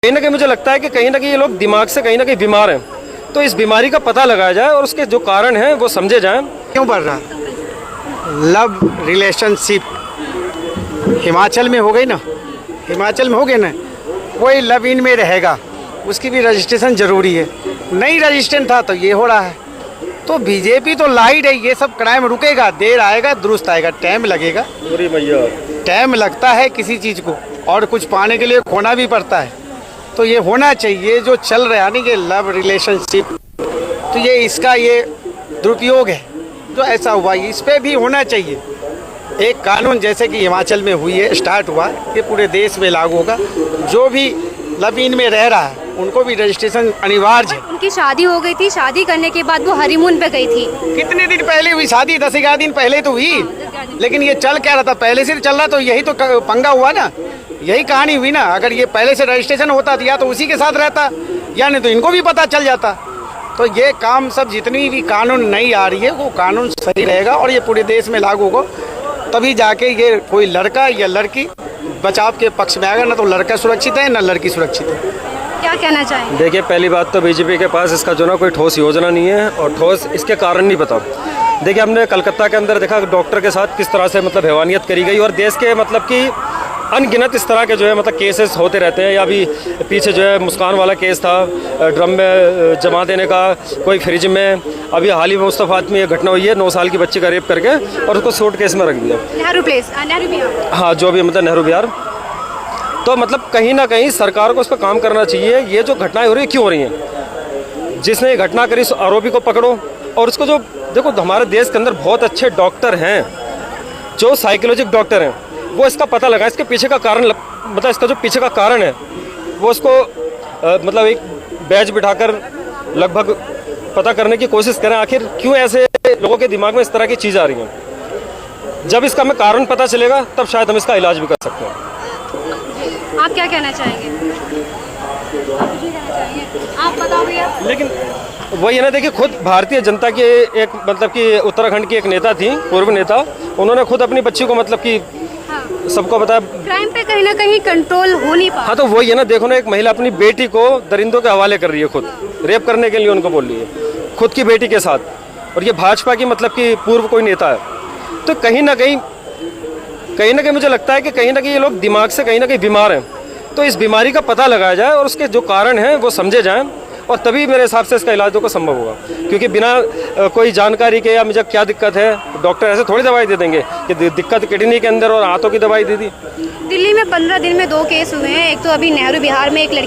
कहीं ना कहीं मुझे लगता है कि कहीं ना कहीं ये लोग दिमाग से कहीं ना कहीं बीमार हैं, तो इस बीमारी का पता लगाया जाए और उसके जो कारण हैं वो समझे जाएं। क्यों बढ़ रहा? लव रिलेशनशिप हिमाचल में हो गई ना, हिमाचल में हो गए ना, वही लव इन में रहेगा, उसकी भी रजिस्ट्रेशन जरूरी है। नहीं रजिस्ट्रेशन था तो ये हो रहा है। तो बीजेपी तो ला ही रही, ये सब क्राइम रुकेगा, देर आएगा दुरुस्त आएगा, टाइम लगेगा। टाइम लगता है किसी चीज़ को, और कुछ पाने के लिए खोना भी पड़ता है। तो ये होना चाहिए जो चल रहा है ना, ये लव रिलेशनशिप, तो ये इसका ये दुरुपयोग है जो ऐसा हुआ, इस पे भी होना चाहिए एक कानून, जैसे कि हिमाचल में हुई है, स्टार्ट हुआ, ये पूरे देश में लागू होगा। जो भी लव इन में रह रहा है उनको भी रजिस्ट्रेशन अनिवार्य है। उनकी शादी हो गई थी, शादी करने के बाद वो हनीमून पे गई थी। कितने दिन पहले हुई शादी? 10-11 दिन पहले तो हुई, लेकिन ये चल क्या रहा था? पहले से चल रहा, तो यही तो पंगा हुआ ना, यही कहानी हुई ना। अगर ये पहले से रजिस्ट्रेशन होता या तो उसी के साथ रहता, या नहीं तो इनको भी पता चल जाता। तो ये काम सब जितनी भी कानून नई आ रही है वो कानून सही रहेगा और ये पूरे देश में लागू होगा, तभी जाके ये कोई लड़का या लड़की बचाव के पक्ष में आएगा। ना तो लड़का सुरक्षित है ना लड़की सुरक्षित है। क्या कहना चाहेंगे? देखिए, पहली बात तो बीजेपी के पास इसका जो ना कोई ठोस योजना नहीं है और ठोस इसके कारण नहीं पता। देखिए, हमने कलकत्ता के अंदर देखा डॉक्टर के साथ किस तरह से मतलब हैवानियत करी गई, और देश के मतलब कि अनगिनत इस तरह के जो है मतलब केसेस होते रहते हैं। या अभी पीछे जो है मुस्कान वाला केस था, ड्रम में जमा देने का, कोई फ्रिज में। अभी हाल ही में मुस्तफात में ये घटना हुई है, 9 साल की बच्ची का रेप करके और उसको सूट केस में रख दिया। नेहरू प्लेस, नेहरू बिहार। हाँ, जो भी मतलब नेहरू बिहार। तो मतलब कहीं ना कहीं सरकार को उस पर काम करना चाहिए। ये जो घटनाएं हो रही है क्यों हो रही हैं? जिसने ये घटना करी उस आरोपी को पकड़ो, और उसको जो देखो, हमारे देश के अंदर बहुत अच्छे डॉक्टर हैं जो साइकोलॉजिक डॉक्टर हैं, वो इसका पता लगा, इसके पीछे का कारण मतलब इसका जो पीछे का कारण है वो उसको मतलब एक बैच बिठाकर लगभग पता करने की कोशिश करें, आखिर क्यों ऐसे लोगों के दिमाग में इस तरह की चीज़ आ रही हैं। जब इसका हमें कारण पता चलेगा तब शायद हम इसका इलाज भी कर सकते हैं। आप क्या कहना चाहेंगे? आप बताओ भैया। लेकिन वही है ना, देखिए, खुद भारतीय जनता के एक मतलब कि उत्तराखंड की एक नेता थी, पूर्व नेता, उन्होंने खुद अपनी बच्ची को मतलब कि सबको बताया। क्राइम पे कहीं ना कहीं कंट्रोल हो नहीं पा। हाँ, तो वही है ना, देखो ना, एक महिला अपनी बेटी को दरिंदों के हवाले कर रही है, खुद रेप करने के लिए उनको बोल रही है, खुद की बेटी के साथ, और ये भाजपा की मतलब कि पूर्व कोई नेता है। तो कहीं ना कहीं मुझे लगता है कि कहीं ना कहीं ये लोग दिमाग से कहीं ना कहीं बीमार हैं, तो इस बीमारी का पता लगाया जाए और उसके जो कारण हैं वो समझे जाएं, और तभी मेरे हिसाब से इसका इलाज को संभव होगा। क्योंकि बिना कोई जानकारी के या मुझे क्या दिक्कत है, डॉक्टर ऐसे थोड़ी दवाई दे देंगे कि दिक्कत किडनी के अंदर और हाथों की दवाई दे दी। दिल्ली में 15 दिन में 2 केस हुए हैं। एक तो अभी नेहरू बिहार में एक लड़की